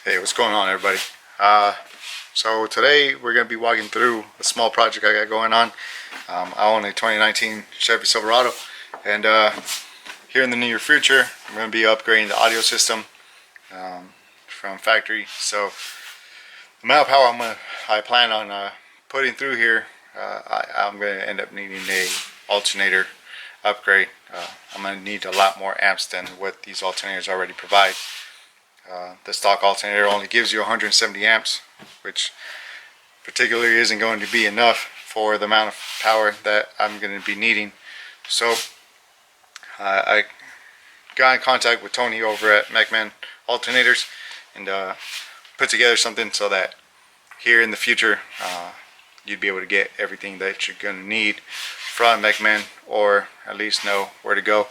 Hey, what's going on, everybody? So today we're going to be walking through a small project I got going on. I own a 2019 Chevy Silverado, and here in the near future I'm going to be upgrading the audio system from factory. So the amount of power I plan on putting through here, I'm going to end up needing a alternator upgrade. I'm going to need a lot more amps than what these alternators already provide. The stock alternator only gives you 170 amps, which particularly isn't going to be enough for the amount of power that I'm going to be needing. So I got in contact with Tony over at Mechman Alternators and put together something so that here in the future you'd be able to get everything that you're going to need from Mechman, or at least know where to go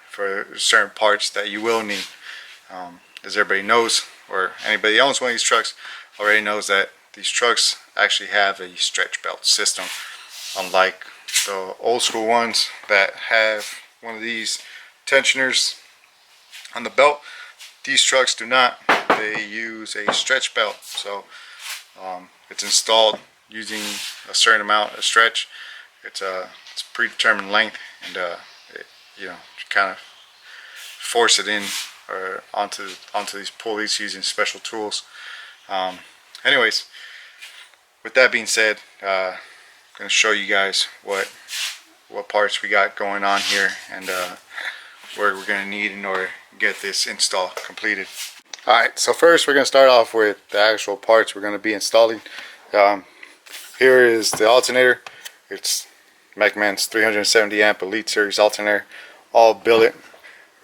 for certain parts that you will need. As everybody knows, or anybody that owns one of these trucks already knows, that these trucks actually have a stretch belt system. Unlike the old school ones that have one of these tensioners on the belt, these trucks do not. They use a stretch belt. So it's installed using a certain amount of stretch. It's a predetermined length, and you kind of force it in or onto these pulleys using special tools. Anyways, with that being said, I'm going to show you guys what parts we got going on here, and where we're going to need in order to get this install completed. Alright, so first we're going to start off with the actual parts we're going to be installing. Here is the alternator. It's Mechman's 370 amp Elite Series alternator, all billet.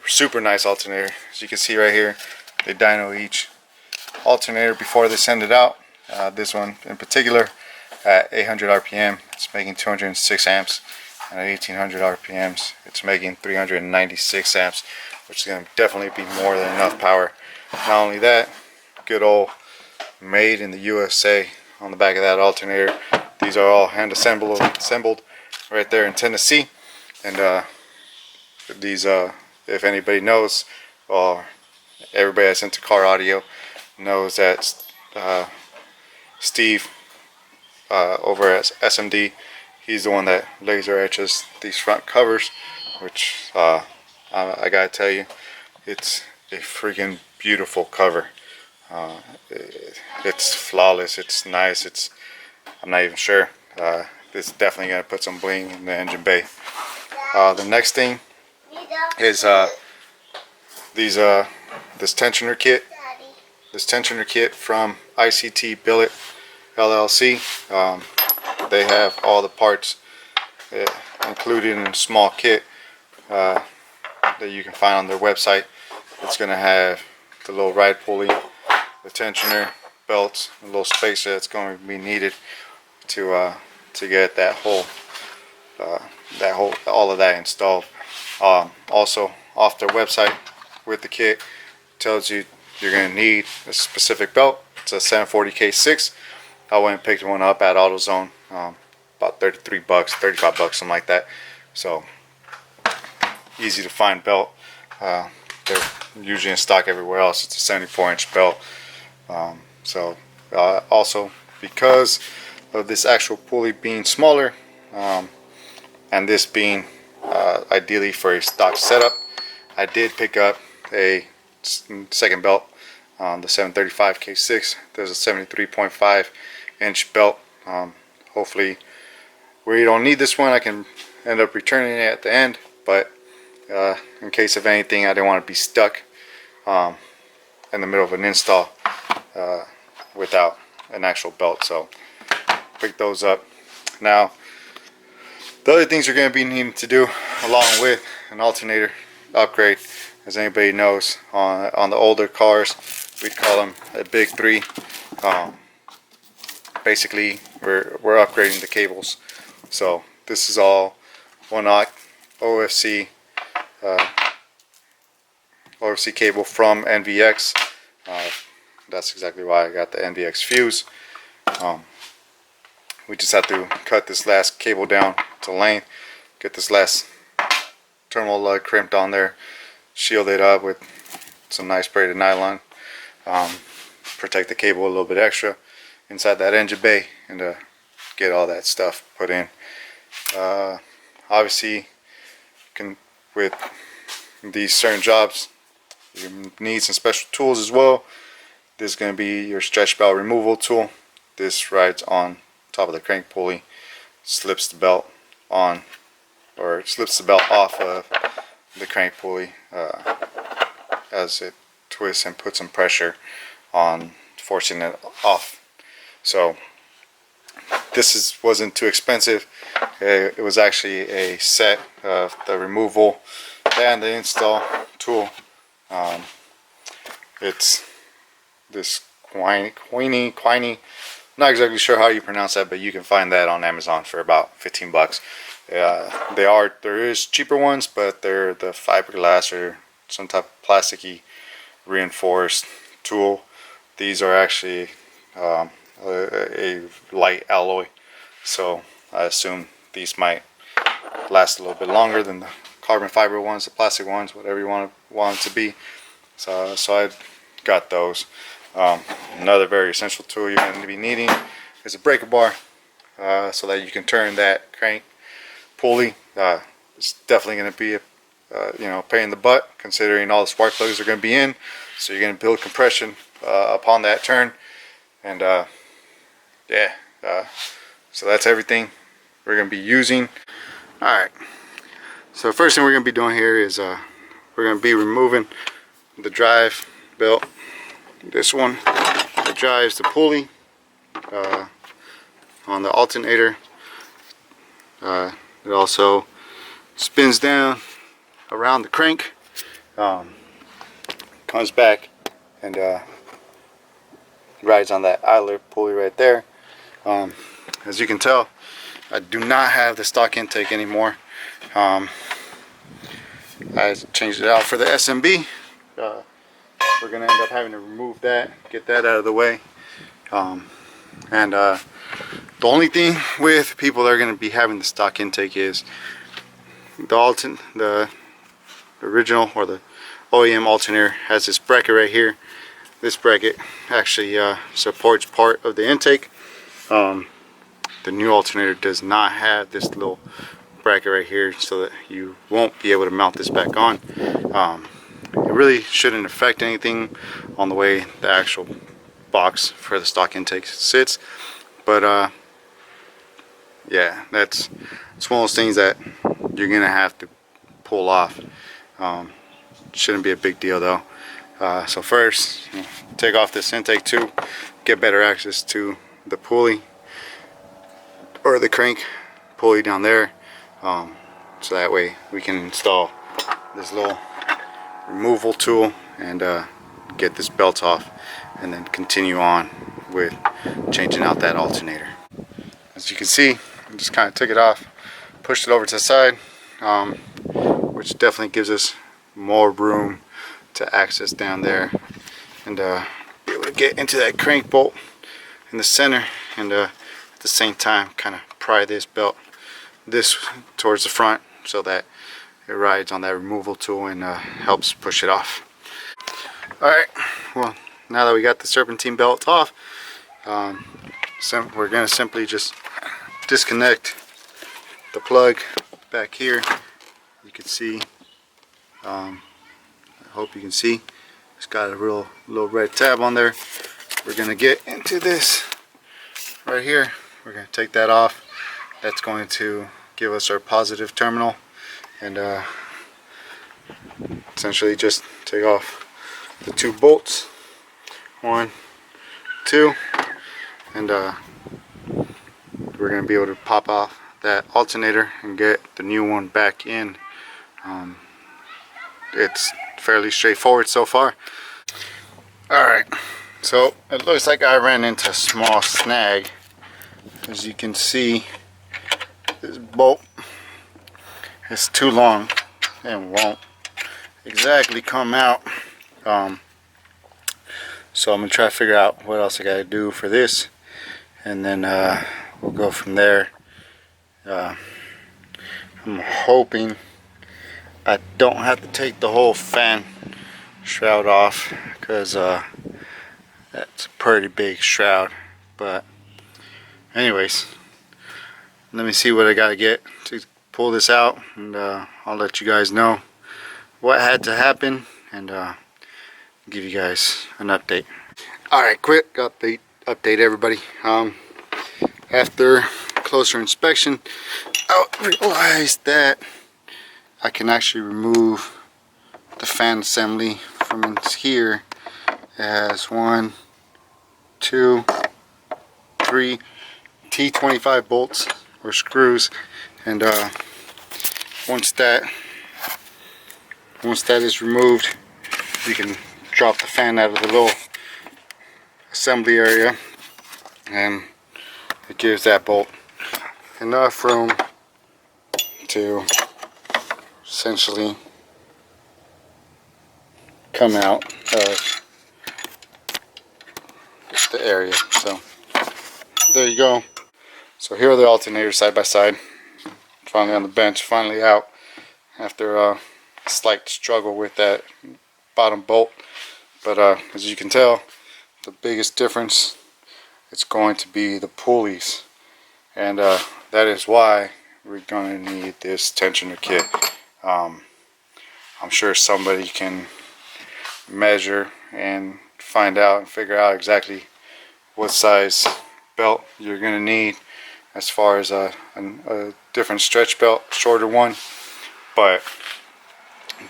Super nice alternator. As you can see right here, they dyno each alternator before they send it out. This one in particular, at 800 RPM, it's making 206 amps, and at 1800 RPMs, it's making 396 amps, which is going to definitely be more than enough power. Not only that, good old made in the USA on the back of that alternator. These are all hand assembled right there in Tennessee, and these if anybody knows, or everybody that's into car audio knows, that Steve over at SMD, he's the one that laser etches these front covers, which I gotta tell you, it's a freaking beautiful cover. It's flawless, it's nice, I'm not even sure. It's definitely gonna put some bling in the engine bay. The next thing is this tensioner kit. This tensioner kit from ICT Billet LLC. They have all the parts included in a small kit that you can find on their website. It's going to have the little ride pulley, the tensioner, belts, a little spacer that's going to be needed to get all of that installed. Also, off their website with the kit, tells you you're going to need a specific belt. It's a 740K6. I went and picked one up at AutoZone, about 33 bucks, 35 bucks, something like that. So easy to find belt. They're usually in stock everywhere else. It's a 74-inch belt. Also, because of this actual pulley being smaller, and this being ideally for a stock setup, I did pick up a second belt on the 735K6. There's a 73.5 inch belt. Hopefully, where you don't need this one, I can end up returning it at the end, but in case of anything, I didn't want to be stuck in the middle of an install without an actual belt, so pick those up. Now, the other things you're going to be needing to do along with an alternator upgrade, as anybody knows, on the older cars, we'd call them a big three. Basically, we're upgrading the cables. So this is all 1/0 OFC cable from NVX. That's exactly why I got the NVX fuse. We just have to cut this last cable down to length, get this last terminal lug crimped on there, shield it up with some nice braided nylon, protect the cable a little bit extra inside that engine bay, and get all that stuff put in. Obviously, with these certain jobs, you need some special tools as well. This is going to be your stretch belt removal tool. This rides on top of the crank pulley, slips the belt on, or slips the belt off of the crank pulley as it twists and puts some pressure on, forcing it off. So this wasn't too expensive. It was actually a set of the removal and the install tool. It's this Queenie, not exactly sure how you pronounce that, but you can find that on Amazon for about 15 bucks. There is cheaper ones, but they're the fiberglass or some type of plasticky reinforced tool. These are actually a light alloy, so I assume these might last a little bit longer than the carbon fiber ones, the plastic ones, whatever you want it to be. So I got those. Another very essential tool you're going to be needing is a breaker bar, so that you can turn that crank pulley. It's definitely going to be a pain in the butt, considering all the spark plugs are going to be in. So you're going to build compression upon that turn, and so that's everything we're going to be using. Alright, so the first thing we're going to be doing here is we're going to be removing the drive belt. This one that drives the pulley on the alternator. It also spins down around the crank, comes back, and rides on that idler pulley right there. As you can tell, I do not have the stock intake anymore. I changed it out for the SMB. We're going to end up having to remove that, get that out of the way. The only thing with people that are going to be having the stock intake is the original, or the OEM alternator, has this bracket right here. This bracket actually supports part of the intake. The new alternator does not have this little bracket right here, so that you won't be able to mount this back on. It really shouldn't affect anything on the way the actual box for the stock intake sits, but yeah, it's one of those things that you're gonna have to pull off. Shouldn't be a big deal though. So first, take off this intake tube, get better access to the pulley, or the crank pulley down there, so that way we can install this little removal tool and get this belt off, and then continue on with changing out that alternator. As you can see, I just kind of took it off, pushed it over to the side, which definitely gives us more room to access down there, and be able to get into that crank bolt in the center, and at the same time kind of pry this belt towards the front, so that it rides on that removal tool and helps push it off. Alright, well, now that we got the serpentine belt off, we're going to simply just disconnect the plug back here. You can see, I hope you can see, it's got a little red tab on there. We're going to get into this right here. We're going to take that off. That's going to give us our positive terminal, and essentially just take off the two bolts, 1, 2, and we're going to be able to pop off that alternator and get the new one back in. It's fairly straightforward so far. Alright, so it looks like I ran into a small snag. As you can see, this bolt is too long and won't exactly come out. So I'm gonna try to figure out what else I gotta do for this, and then we'll go from there. I'm hoping I don't have to take the whole fan shroud off, because That's a pretty big shroud. But anyways, let me see what I gotta get to pull this out, and I'll let you guys know what had to happen, and give you guys an update. Alright, quick update everybody. After closer inspection, I realized that I can actually remove the fan assembly from in here. It has 1, 2, 3 T25 bolts or screws, and once that is removed, you can drop the fan out of the little assembly area, and it gives that bolt enough room to essentially come out of the area. So there you go. So here are the alternators side by side, finally on the bench, finally out after a slight struggle with that bottom bolt. But as you can tell, the biggest difference is going to be the pulleys, and that is why we're going to need this tensioner kit. I'm sure somebody can measure and find out and figure out exactly what size belt you're going to need as far as a different stretch belt, shorter one. But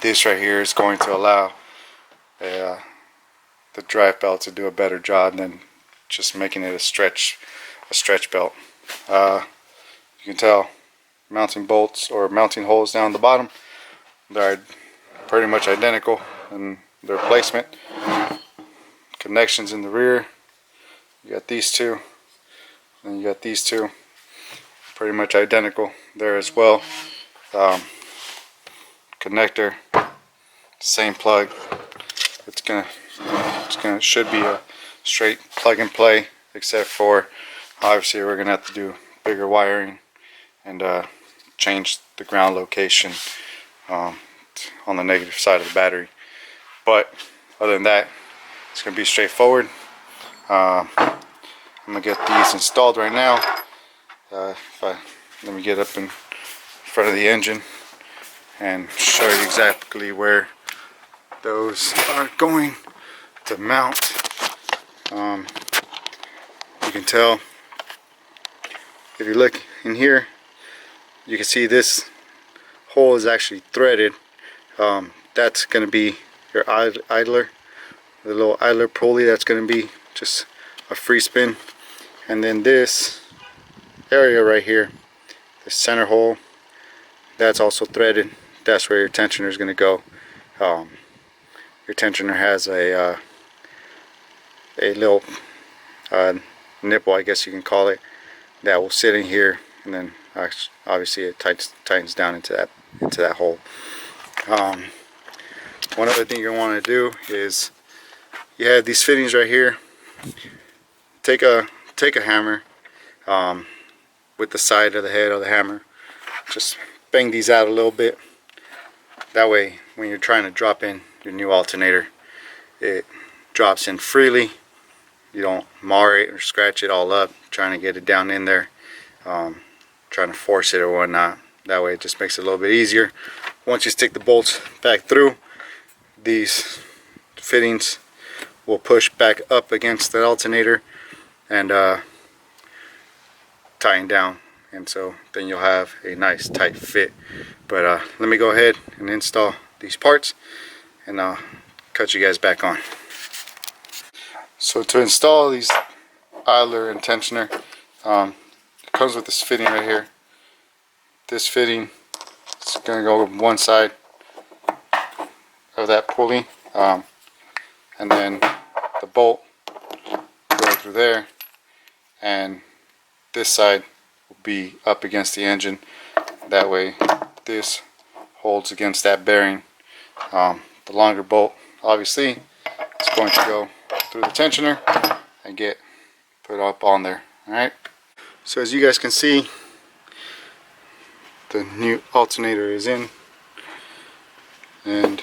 this right here is going to allow the drive belt to do a better job than just making it a stretch belt. You can tell mounting bolts or mounting holes down the bottom, they're pretty much identical in their placement. Connections in the rear, you got these two, and you got these two, pretty much identical there as well. Connector, same plug. Should be a straight plug and play, except for obviously we're gonna have to do bigger wiring and change the ground location on the negative side of the battery. But other than that, it's gonna be straightforward. I'm gonna get these installed right now. Let me get up in front of the engine and show you exactly where those are going to mount. You can tell, if you look in here, you can see this hole is actually threaded. That's going to be your idler, the little idler pulley. That's going to be just a free spin, and then this area right here, the center hole, that's also threaded. That's where your tensioner is going to go. Your tensioner has a little nipple, I guess you can call it, that will sit in here, and then obviously it tightens down into that hole. One other thing you want to do is, you have these fittings right here. Take a hammer with the side of the head of the hammer. Just bang these out a little bit. That way, when you're trying to drop in your new alternator, it drops in freely. You don't mar it or scratch it all up trying to get it down in there, trying to force it or whatnot. That way it just makes it a little bit easier. Once you stick the bolts back through, these fittings will push back up against the alternator and tighten down, and so then you'll have a nice tight fit. But let me go ahead and install these parts, and I'll cut you guys back on. So to install these idler and tensioner, it comes with this fitting right here. This fitting is going to go on one side of that pulley, and then the bolt will go through there, and this side will be up against the engine. That way this holds against that bearing. The longer bolt obviously is going to go through the tensioner and get put up on there. Alright, so as you guys can see, the new alternator is in, and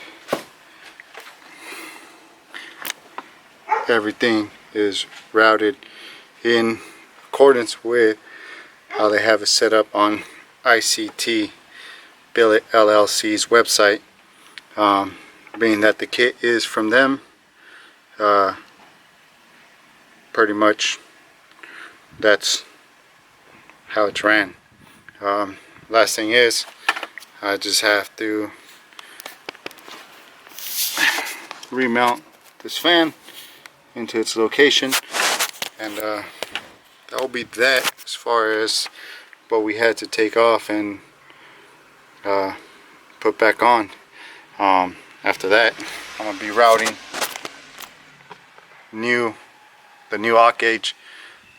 everything is routed in accordance with how they have it set up on ICT Billet LLC's website. Being that the kit is from them, pretty much that's how it's ran. Last thing is, I just have to remount this fan into its location, and that will be that as far as what we had to take off and put back on. After that, I'm going to be routing the new aux gauge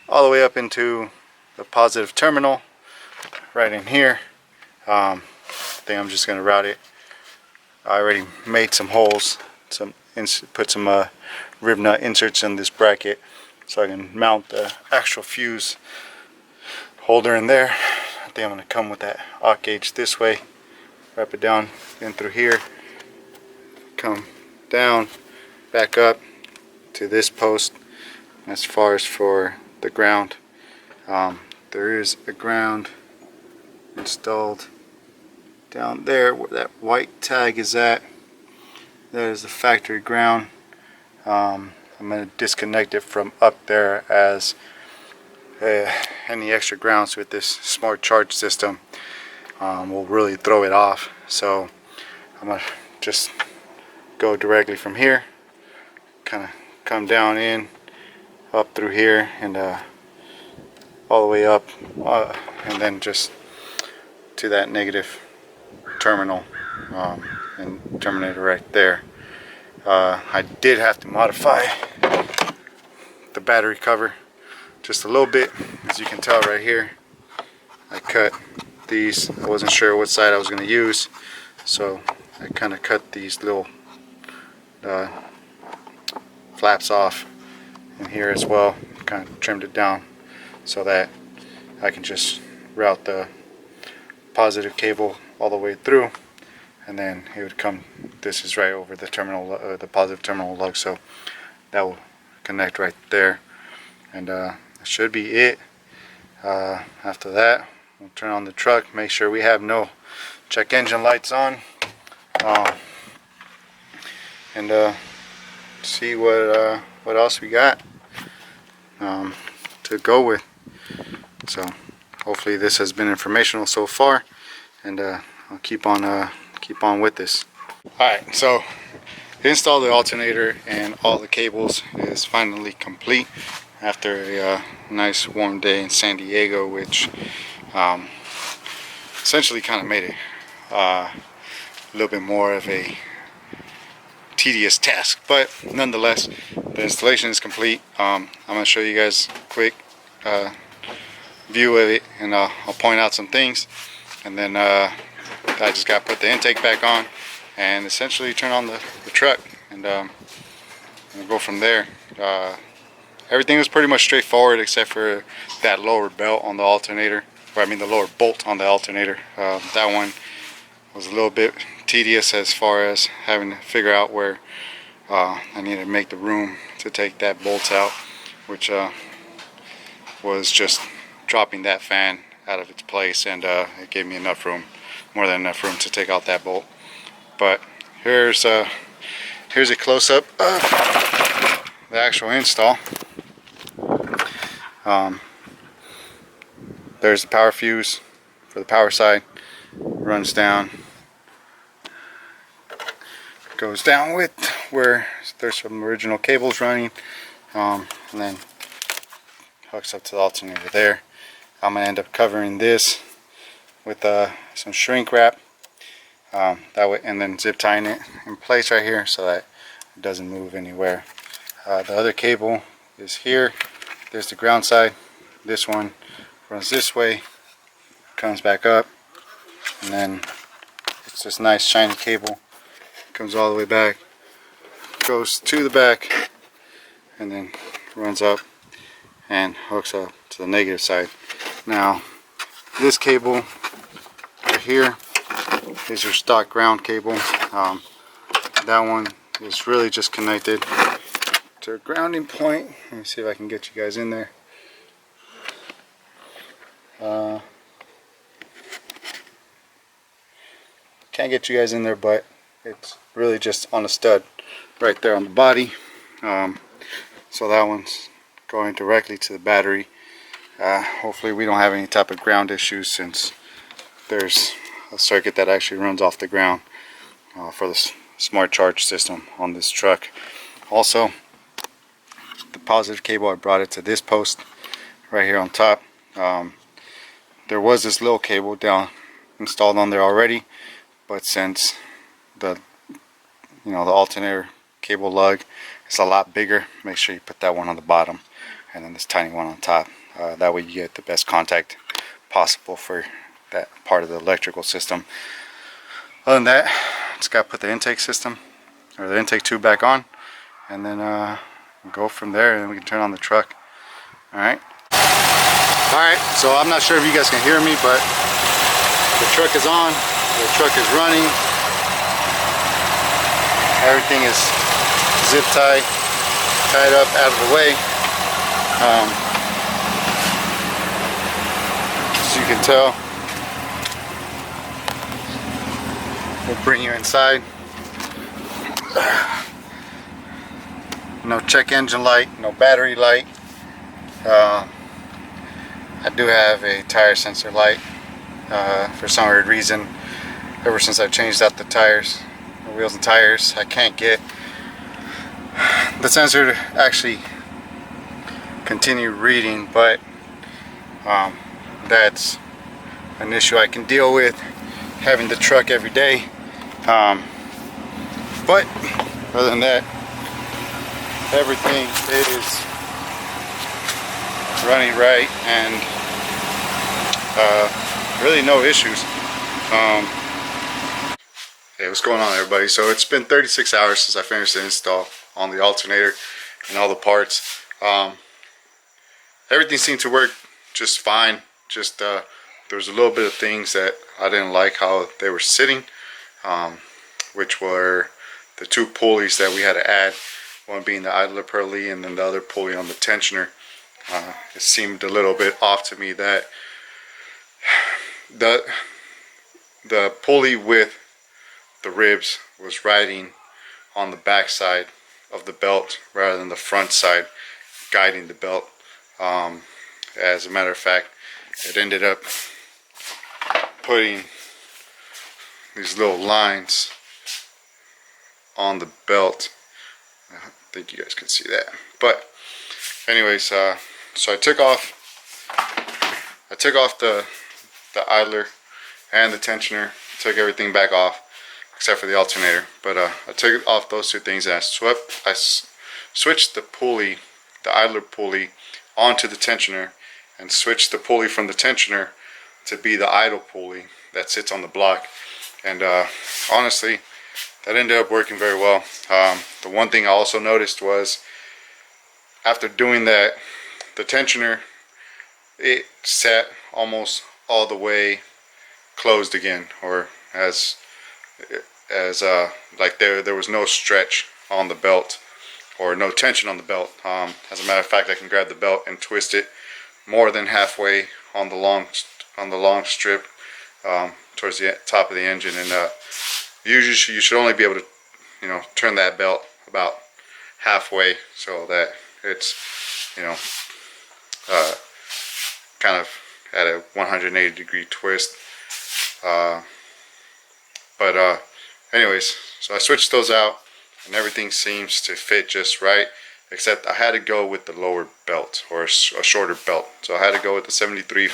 all the way up into the positive terminal right in here. I think I'm just going to route it. I already made some holes, put some rib nut inserts in this bracket so I can mount the actual fuse holder in there. I think I'm going to come with that aux gauge this way, wrap it down in through here, come down, back up to this post. As far as for the ground, there is a ground installed down there where that white tag is at. That is the factory ground. I'm going to disconnect it from up there, as any extra grounds with this smart charge system will really throw it off. So I'm going to just go directly from here, kind of come down in, up through here, and all the way up, and then just to that negative terminal and terminator right there. I did have to modify the battery cover just a little bit. As you can tell right here, I cut these. I wasn't sure what side I was going to use, so I kind of cut these little flaps off in here as well, kind of trimmed it down so that I can just route the positive cable all the way through, and then it would come. This is right over the terminal, the positive terminal lug, so that will connect right there, and that should be it. After that, we'll turn on the truck, make sure we have no check engine lights on, and see what else we got to go with. So hopefully this has been informational so far, and I'll keep on with this. Alright, so install the alternator and all the cables is finally complete after a nice warm day in San Diego, which essentially kind of made it a little bit more of a tedious task, but nonetheless the installation is complete. I'm going to show you guys a quick view of it, and I'll point out some things, and then I just got to put the intake back on and essentially turn on the truck, and we'll go from there. Everything was pretty much straightforward except for that lower belt on the alternator, or I mean the lower bolt on the alternator. That one was a little bit tedious as far as having to figure out where I needed to make the room to take that bolt out, which was just dropping that fan out of its place, and it gave me enough room, more than enough room to take out that bolt. But here's a close-up of the actual install. There's the power fuse for the power side, runs down, goes down with where there's some original cables running, and then hooks up to the alternator there. I'm going to end up covering this with some shrink wrap, that way, and then zip tying it in place right here so that it doesn't move anywhere. The other cable is here. There's the ground side. This one runs this way, comes back up, and then it's this nice shiny cable, comes all the way back, goes to the back, and then runs up and hooks up to the negative side. Now this cable right here is your stock ground cable. That one is really just connected to to a grounding point. Let me see if I can get you guys in there. Can't get you guys in there, but it's really just on a stud right there on the body. So that one's going directly to the battery. Hopefully we don't have any type of ground issues, since there's a circuit that actually runs off the ground for the smart charge system on this truck. Also, the positive cable, I brought it to this post right here on top. There was this little cable down installed on there already, but since the alternator cable lug is a lot bigger, make sure you put that one on the bottom and then this tiny one on top. That way you get the best contact possible for that part of the electrical system. Other than that, just got to put the intake system or the intake tube back on, and then go from there, and we can turn on the truck. Alright, so I'm not sure if you guys can hear me, but the truck is on, the truck is running, everything is zip tied up out of the way. As you can tell, we'll bring you inside. No check engine light, no battery light. I do have a tire sensor light. For some weird reason, ever since I've changed out the tires, the wheels and tires, I can't get the sensor to actually continue reading, but that's an issue I can deal with having the truck every day. But other than that, everything is running right, and really no issues. Hey, what's going on, everybody? So it's been 36 hours since I finished the install on the alternator and all the parts. Everything seemed to work just fine. Just there was a little bit of things that I didn't like how they were sitting, which were the two pulleys that we had to add, one being the idler pulley and then the other pulley on the tensioner. It seemed a little bit off to me that the pulley with the ribs was riding on the back side of the belt rather than the front side guiding the belt. As a matter of fact, it ended up putting these little lines on the belt. I think you guys can see that. But anyways, so I took off the idler and the tensioner, took everything back off except for the alternator. But I took off those two things, and I switched the pulley, the idler pulley, onto the tensioner, and switched the pulley from the tensioner to be the idle pulley that sits on the block. And honestly, that ended up working very well. The one thing I also noticed was, after doing that, the tensioner, it sat almost all the way closed again, or as like there was no stretch on the belt or no tension on the belt. As a matter of fact, I can grab the belt and twist it more than halfway on the long strip towards the top of the engine, and usually you should only be able to turn that belt about halfway, so that it's kind of at a 180 degree twist. But anyways, so I switched those out, and everything seems to fit just right, except I had to go with the lower belt, or a shorter belt. So I had to go with the 73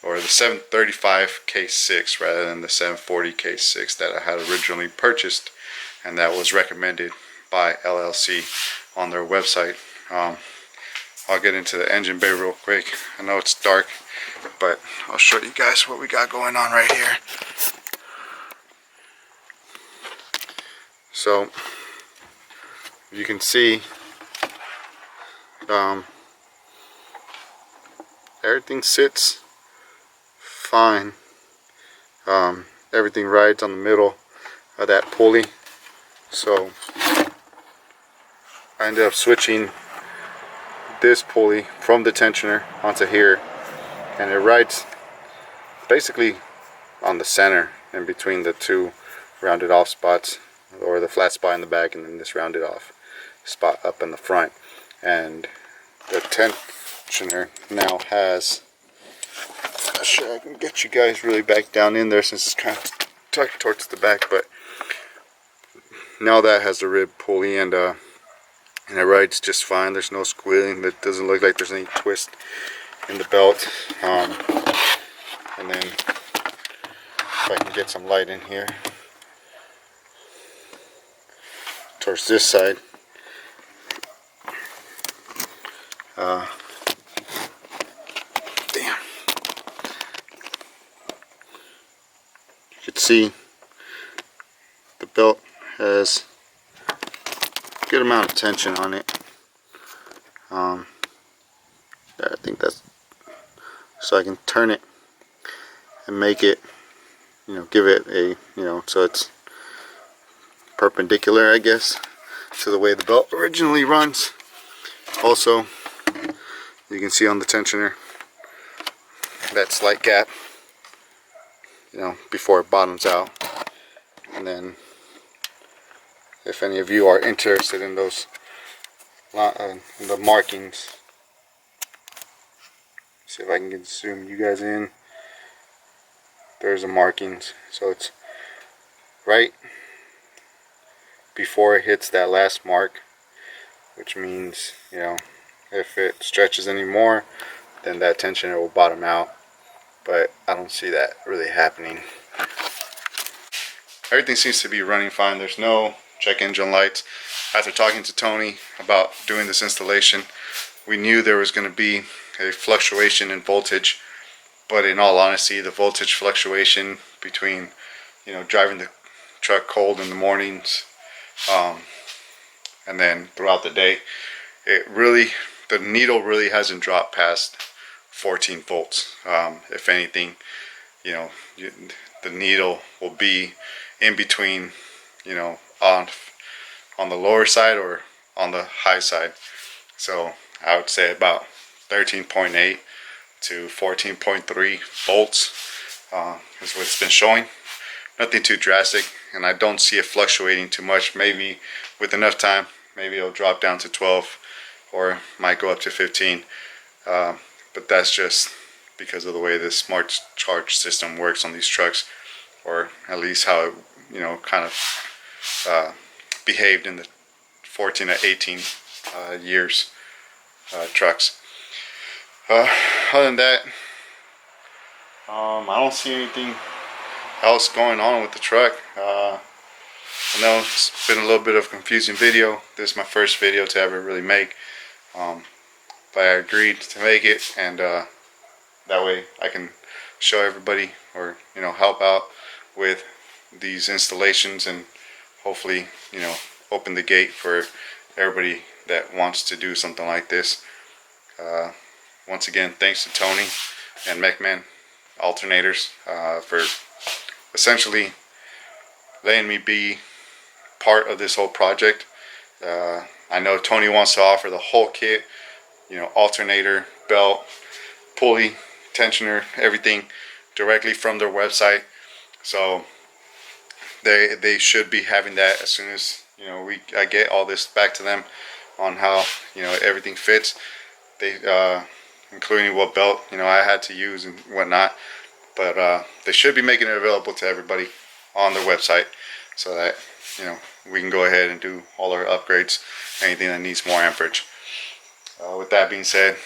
or the 735 K6 rather than the 740 K6 that I had originally purchased, and that was recommended by LLC on their website. I'll get into the engine bay real quick. I know it's dark, but I'll show you guys what we got going on right here. So you can see everything sits fine. Everything rides on the middle of that pulley, so I ended up switching this pulley from the tensioner onto here, and it rides basically on the center in between the two rounded off spots, or the flat spot in the back and then this rounded off spot up in the front. And the tensioner now has, I'm not sure I can get you guys really back down in there since it's kind of tucked towards the back, but now that has the rib pulley, and it rides just fine. There's no squealing. It doesn't look like there's any twist in the belt. And then if I can get some light in here towards this side, damn, you can see the belt has a good amount of tension on it. I think that's so I can turn it and make it, give it a, so it's perpendicular, I guess, to the way the belt originally runs. Also, you can see on the tensioner that slight gap, before it bottoms out. And then if any of you are interested in those the markings, see if I can zoom you guys in. There's the markings, so it's right before it hits that last mark, which means, if it stretches anymore, then that tensioner will bottom out, but I don't see that really happening. Everything seems to be running fine. There's no check engine lights. After talking to Tony about doing this installation, we knew there was going to be a fluctuation in voltage, but in all honesty, the voltage fluctuation between, driving the truck cold in the mornings, and then throughout the day, the needle really hasn't dropped past 14 volts. If anything, the needle will be in between, on the lower side or on the high side. So I would say about 13.8 to 14.3 volts is what it's been showing. Nothing too drastic, and I don't see it fluctuating too much. Maybe with enough time, maybe it'll drop down to 12, or might go up to 15. But that's just because of the way the smart charge system works on these trucks, or at least how it, kind of behaved in the 14 to 18 years trucks. Other than that, I don't see anything else going on with the truck. I know it's been a little bit of a confusing video. This is my first video to ever really make, but I agreed to make it, and that way I can show everybody, or help out with these installations, and hopefully open the gate for everybody that wants to do something like this. Once again, thanks to Tony and Mechman Alternators for essentially letting me be part of this whole project. I know Tony wants to offer the whole kit, alternator, belt, pulley, tensioner, everything directly from their website. So they should be having that as soon as I get all this back to them on how everything fits. They including what belt I had to use and whatnot, but they should be making it available to everybody on their website, so that we can go ahead and do all our upgrades, anything that needs more amperage. With that being said,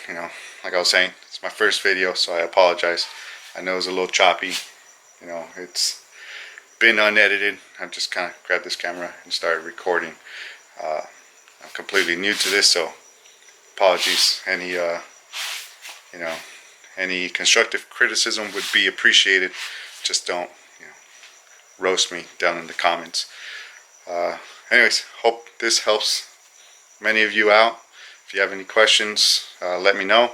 like I was saying, it's my first video, so I apologize. I know it's a little choppy. It's been unedited. I just kind of grabbed this camera and started recording. I'm completely new to this, so apologies. Any constructive criticism would be appreciated. Just don't roast me down in the comments. Anyways, hope this helps many of you out. If you have any questions, let me know.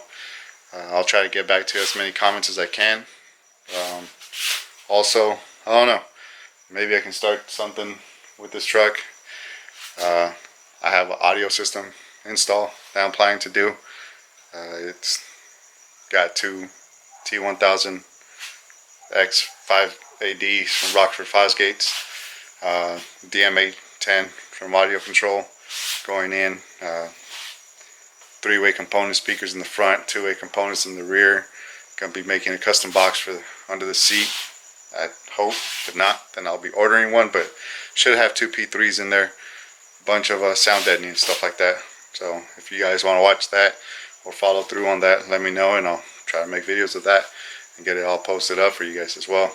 I'll try to get back to as many comments as I can. Also, I don't know, maybe I can start something with this truck. I have an audio system install that I'm planning to do. It's got two T1000 X5ADs from Rockford Fosgates, DMA10 from Audio Control going in, three-way component speakers in the front, two-way components in the rear. Gonna be making a custom box for under the seat, I hope. If not, then I'll be ordering one, but should have two P3s in there, a bunch of sound deadening and stuff like that. So if you guys want to watch that or follow through on that, let me know, and I'll try to make videos of that and get it all posted up for you guys as well.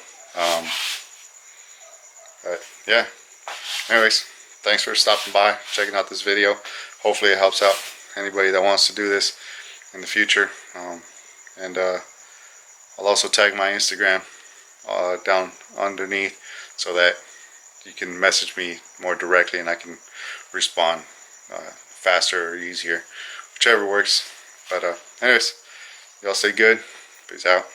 But yeah, anyways, thanks for stopping by, checking out this video. Hopefully it helps out anybody that wants to do this in the future. And I'll also tag my Instagram down underneath so that you can message me more directly and I can respond faster or easier, whichever works. But anyways, y'all stay good. Peace out.